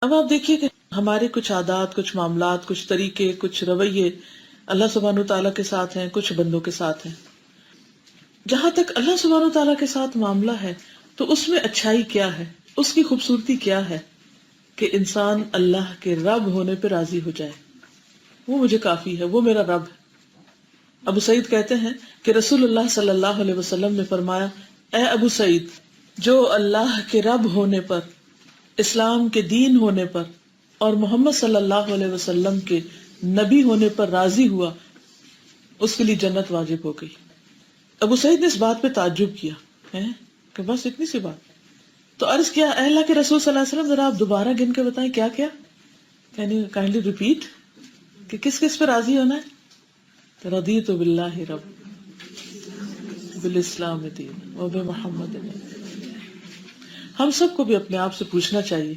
اب آپ دیکھیے کہ ہمارے کچھ عادات، کچھ معاملات، کچھ طریقے، کچھ رویے اللہ سبحانہ تعالیٰ کے ساتھ ہیں، کچھ بندوں کے ساتھ ہیں. جہاں تک اللہ سبحانہ تعالیٰ کے ساتھ معاملہ ہے تو اس میں اچھائی کیا ہے، اس کی خوبصورتی کیا ہے کہ انسان اللہ کے رب ہونے پہ راضی ہو جائے. وہ مجھے کافی ہے، وہ میرا رب ہے. ابو سعید کہتے ہیں کہ رسول اللہ صلی اللہ علیہ وسلم نے فرمایا، اے ابو سعید، جو اللہ کے رب ہونے پر، اسلام کے دین ہونے پر اور محمد صلی اللہ علیہ وسلم کے نبی ہونے پر راضی ہوا، اس کے لیے جنت واجب ہو گئی. ابو سعید نے اس بات پہ تعجب کیا ہے کہ بس اتنی سی بات. تو عرض کیا، اے اللہ کے رسول صلی اللہ علیہ وسلم، ذرا آپ دوبارہ گن کے بتائیں کیا کیا، یعنی کائنڈلی ریپیٹ کہ کس کس پہ راضی ہونا ہے. رضیت باللہ رب بالاسلام دین وبمحمد. ہم سب کو بھی اپنے آپ سے پوچھنا چاہیے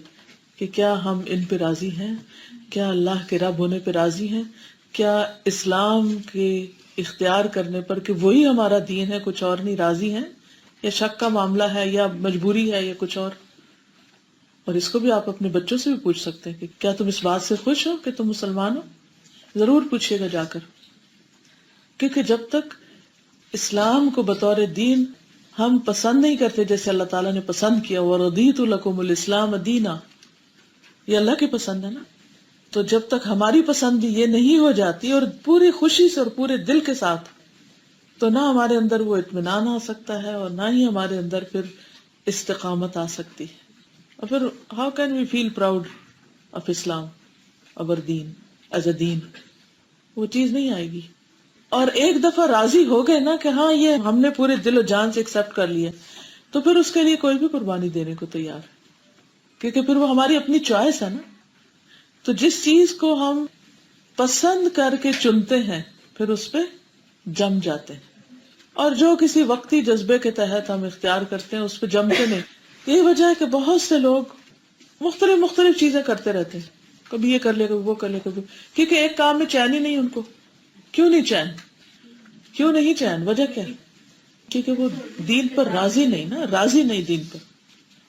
کہ کیا ہم ان پہ راضی ہیں، کیا اللہ کے رب ہونے پہ راضی ہیں، کیا اسلام کے اختیار کرنے پر کہ وہی ہمارا دین ہے، کچھ اور نہیں، راضی ہیں، یا شک کا معاملہ ہے، یا مجبوری ہے، یا کچھ اور. اور اس کو بھی آپ اپنے بچوں سے بھی پوچھ سکتے ہیں کہ کیا تم اس بات سے خوش ہو کہ تم مسلمان ہو. ضرور پوچھیے گا جا کر، کیونکہ جب تک اسلام کو بطور دین ہم پسند نہیں کرتے جیسے اللہ تعالیٰ نے پسند کیا، وَرَضِيتُ لَكُمُ الْإِسْلَامَ دِينًا، یہ اللہ کی پسند ہے نا. تو جب تک ہماری پسند بھی یہ نہیں ہو جاتی اور پوری خوشی سے اور پورے دل کے ساتھ، تو نہ ہمارے اندر وہ اطمینان آ سکتا ہے اور نہ ہی ہمارے اندر پھر استقامت آ سکتی ہے. اور پھر how can we feel proud of Islam, اور دین ایز اے دین، وہ چیز نہیں آئے گی. اور ایک دفعہ راضی ہو گئے نا کہ ہاں یہ ہم نے پورے دل و جان سے ایکسپٹ کر لیا، تو پھر اس کے لیے کوئی بھی قربانی دینے کو تیار ہے، کیونکہ پھر وہ ہماری اپنی چوائس ہے نا. تو جس چیز کو ہم پسند کر کے چنتے ہیں پھر اس پہ جم جاتے ہیں، اور جو کسی وقتی جذبے کے تحت ہم اختیار کرتے ہیں اس پہ جمتے نہیں. یہی وجہ ہے کہ بہت سے لوگ مختلف چیزیں کرتے رہتے ہیں، کبھی یہ کر لے کبھی وہ کر لے کبھی، کیونکہ ایک کام میں چین ہی نہیں ان کو. کیوں نہیں چین؟ کیوں نہیں چین؟ وجہ کیا ہے؟ کیونکہ وہ دین پر راضی نہیں نا، راضی نہیں دین پر.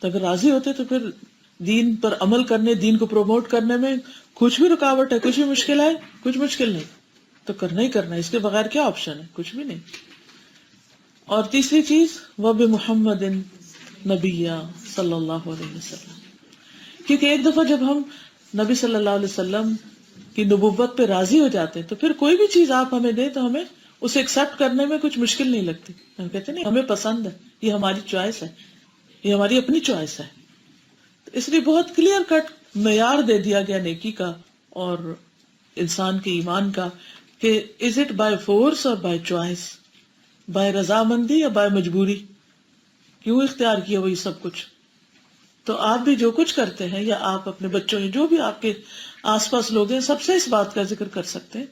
تو اگر راضی ہوتے تو پھر دین پر عمل کرنے، دین کو پروموٹ کرنے میں کچھ بھی رکاوٹ ہے، کچھ بھی مشکل ہے، کچھ مشکل نہیں، تو کرنا ہی کرنا ہے، اس کے بغیر کیا آپشن ہے؟ کچھ بھی نہیں. اور تیسری چیز، وَبِمُحَمَّدٍ نَبِيًّا صلی اللہ علیہ وسلم، کیونکہ ایک دفعہ جب ہم نبی صلی اللہ علیہ وسلم کی نبوت پہ راضی ہو جاتے ہیں تو پھر کوئی بھی چیز آپ ہمیں دیں تو ہمیں اسے ایکسپٹ کرنے میں کچھ مشکل نہیں لگتی. ہم کہتے نہیں ہمیں پسند ہے، یہ ہماری چوائس ہے، یہ ہماری اپنی چوائس ہے. اس لیے بہت کلیئر کٹ معیار دے دیا گیا نیکی کا اور انسان کے ایمان کا کہ از اٹ بائی فورس اور بائی چوائس، بائی رضامندی یا بائی مجبوری، کیوں اختیار کیا وہی سب کچھ. تو آپ بھی جو کچھ کرتے ہیں یا آپ اپنے بچوں یا جو بھی آپ کے آس پاس لوگ ہیں سب سے اس بات کا ذکر کر سکتے ہیں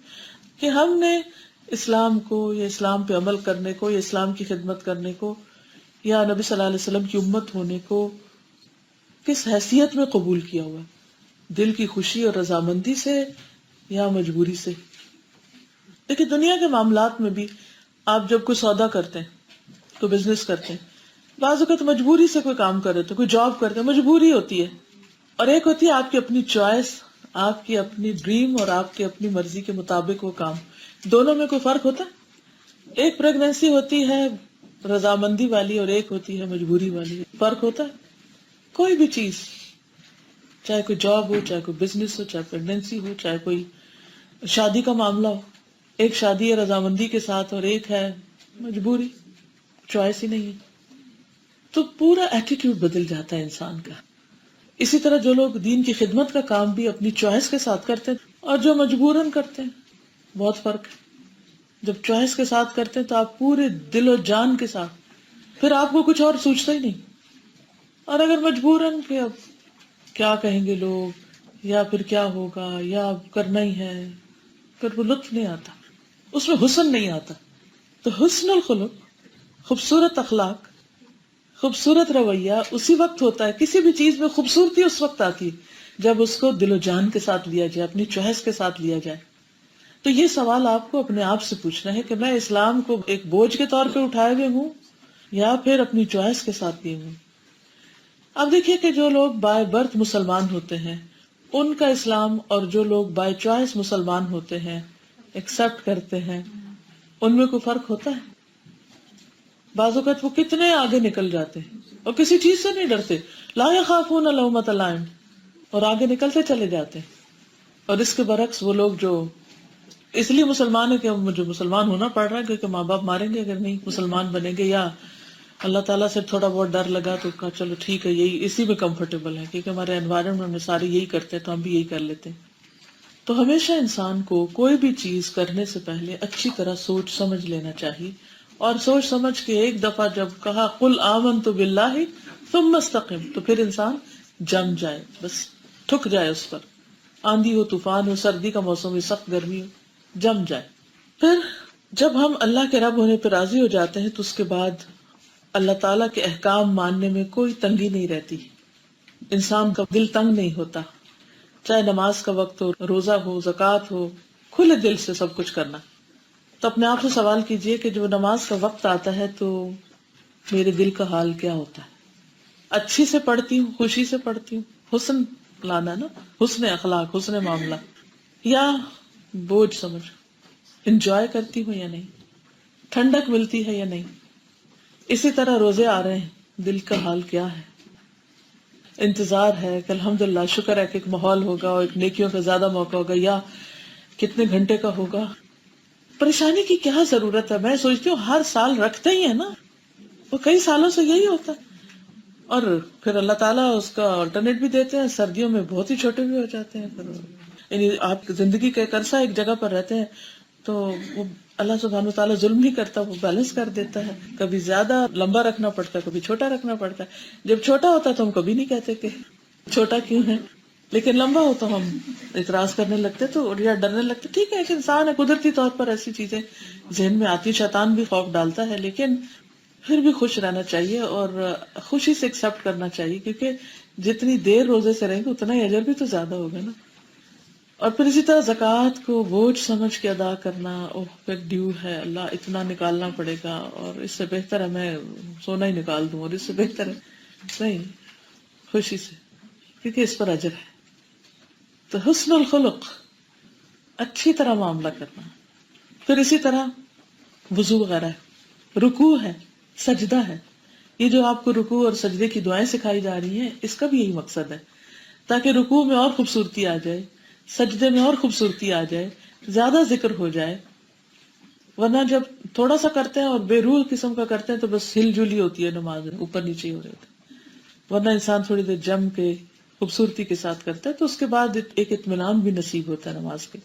کہ ہم نے اسلام کو یا اسلام پہ عمل کرنے کو یا اسلام کی خدمت کرنے کو یا نبی صلی اللہ علیہ وسلم کی امت ہونے کو کس حیثیت میں قبول کیا ہوا، دل کی خوشی اور رضامندی سے یا مجبوری سے. دیکھیں دنیا کے معاملات میں بھی آپ جب کوئی سودا کرتے ہیں، کوئی بزنس کرتے ہیں، بعض اوقات مجبوری سے کوئی کام کر رہے تو کوئی جاب کرتے ہیں، مجبوری ہوتی ہے، اور ایک ہوتی ہے آپ کی اپنی چوائس، آپ کی اپنی ڈریم اور آپ کی اپنی مرضی کے مطابق وہ کام. دونوں میں کوئی فرق ہوتا ہے؟ ایک پریگنینسی ہوتی ہے رضامندی والی اور ایک ہوتی ہے مجبوری والی، فرق ہوتا ہے؟ کوئی بھی چیز، چاہے کوئی جاب ہو، چاہے کوئی بزنس ہو، چاہے پریگنینسی ہو، چاہے کوئی شادی کا معاملہ ہو، ایک شادی ہے رضامندی کے ساتھ اور ایک ہے مجبوری، چوائس ہی نہیں ہے. تو پورا ایٹیٹیوڈ بدل جاتا ہے انسان کا. اسی طرح جو لوگ دین کی خدمت کا کام بھی اپنی چوائس کے ساتھ کرتے ہیں اور جو مجبوراً کرتے ہیں، بہت فرق ہے. جب چوائس کے ساتھ کرتے ہیں تو آپ پورے دل و جان کے ساتھ، پھر آپ کو کچھ اور سوچتا ہی نہیں. اور اگر مجبوراً کہ اب کیا کہیں گے لوگ یا پھر کیا ہوگا یا اب کرنا ہی ہے، پھر وہ لطف نہیں آتا، اس میں حسن نہیں آتا. تو حسن الخلق، خوبصورت اخلاق، خوبصورت رویہ اسی وقت ہوتا ہے، کسی بھی چیز میں خوبصورتی اس وقت آتی ہے جب اس کو دل و جان کے ساتھ لیا جائے، اپنی چوائس کے ساتھ لیا جائے. تو یہ سوال آپ کو اپنے آپ سے پوچھنا ہے کہ میں اسلام کو ایک بوجھ کے طور پہ اٹھائے ہوئے ہوں یا پھر اپنی چوائس کے ساتھ لیے ہوں. اب دیکھیے کہ جو لوگ بائی برتھ مسلمان ہوتے ہیں ان کا اسلام اور جو لوگ بائی چوائس مسلمان ہوتے ہیں، ایکسپٹ کرتے ہیں، ان میں کوئی فرق ہوتا ہے؟ بعض اوقات وہ کتنے آگے نکل جاتے ہیں اور کسی چیز سے نہیں ڈرتے، لا یخافون لومۃ لائم، اور آگے نکلتے چلے جاتے ہیں. اور اس کے برعکس وہ لوگ جو اس لیے مسلمان ہے کہ مجھے مسلمان ہونا پڑ رہا ہے کیونکہ ماں باپ ماریں گے اگر نہیں مسلمان بنیں گے، یا اللہ تعالیٰ سے تھوڑا بہت ڈر لگا تو کہا چلو ٹھیک ہے، یہی اسی میں کمفرٹیبل ہے کیونکہ ہمارے انوائرمنٹ میں سارے یہی کرتے ہیں تو ہم بھی یہی کر لیتے ہیں. تو ہمیشہ انسان کو کوئی بھی چیز کرنے سے پہلے اچھی طرح سوچ سمجھ لینا چاہیے، اور سوچ سمجھ کے ایک دفعہ جب کہا قل آمنت باللہ ثم استقم، تو پھر انسان جم جائے، بس ٹھک جائے اس پر. آندھی ہو، طوفان ہو، سردی کا موسم ہو، سخت گرمی ہو، جم جائے. پھر جب ہم اللہ کے رب ہونے پہ راضی ہو جاتے ہیں تو اس کے بعد اللہ تعالیٰ کے احکام ماننے میں کوئی تنگی نہیں رہتی، انسان کا دل تنگ نہیں ہوتا. چاہے نماز کا وقت ہو، روزہ ہو، زکوٰۃ ہو، کھلے دل سے سب کچھ کرنا. تو اپنے آپ سے سوال کیجئے کہ جب نماز کا وقت آتا ہے تو میرے دل کا حال کیا ہوتا ہے؟ اچھی سے پڑھتی ہوں، خوشی سے پڑھتی ہوں، حسن لانا نا، حسن اخلاق، حسن معاملہ، یا بوجھ سمجھ، انجوائے کرتی ہوں یا نہیں، ٹھنڈک ملتی ہے یا نہیں. اسی طرح روزے آ رہے ہیں، دل کا حال کیا ہے؟ انتظار ہے کہ الحمدللہ شکر ہے کہ ایک ماحول ہوگا اور ایک نیکیوں کا زیادہ موقع ہوگا، یا کتنے گھنٹے کا ہوگا. پریشانی کی کیا ضرورت ہے؟ میں سوچتی ہوں ہر سال رکھتے ہی ہے نا، وہ کئی سالوں سے یہی ہوتا ہے. اور پھر اللہ تعالیٰ اس کا آلٹرنیٹ بھی دیتے ہیں، سردیوں میں بہت ہی چھوٹے بھی ہو جاتے ہیں. پھر یعنی آپ زندگی کا ایک عرصہ ایک جگہ پر رہتے ہیں تو وہ اللہ سبحانہ و تعالیٰ ظلم نہیں کرتا، وہ بیلنس کر دیتا ہے. کبھی زیادہ لمبا رکھنا پڑتا ہے، کبھی چھوٹا رکھنا پڑتا ہے. جب چھوٹا ہوتا ہے تو ہم کبھی نہیں کہتے کہ چھوٹا کیوں ہے، لیکن لمبا ہو تو ہم اعتراض کرنے لگتے تو یا ڈرنے لگتے. ٹھیک ہے، ایک انسان ہے، قدرتی طور پر ایسی چیزیں ذہن میں آتی، شیطان بھی خوف ڈالتا ہے، لیکن پھر بھی خوش رہنا چاہیے اور خوشی سے ایکسپٹ کرنا چاہیے، کیونکہ جتنی دیر روزے سے رہیں گے اتنا ہی اجر بھی تو زیادہ ہوگا نا. اور پھر اسی طرح زکوٰۃ کو بوجھ سمجھ کے ادا کرنا، پھر ڈیو ہے، اللہ اتنا نکالنا پڑے گا اور اس سے بہتر ہے میں سونا ہی نکال دوں، اور اس سے بہتر ہے نہیں، خوشی سے، کیونکہ اس پر اجر ہے. تو حسن الخلق، اچھی طرح معاملہ کرنا. پھر اسی طرح وضو وغیرہ ہے، رکوع ہے، سجدہ ہے. یہ جو آپ کو رکوع اور سجدے کی دعائیں سکھائی جا رہی ہیں، اس کا بھی یہی مقصد ہے تاکہ رکوع میں اور خوبصورتی آ جائے، سجدے میں اور خوبصورتی آ جائے، زیادہ ذکر ہو جائے. ورنہ جب تھوڑا سا کرتے ہیں اور بے روح قسم کا کرتے ہیں تو بس ہل جلی ہوتی ہے نماز، اوپر نیچے ہی ہو رہے تھے. ورنہ انسان تھوڑی دیر جم کے خوبصورتی کے ساتھ کرتا ہے تو اس کے بعد ایک اطمینان بھی نصیب ہوتا ہے نماز کے.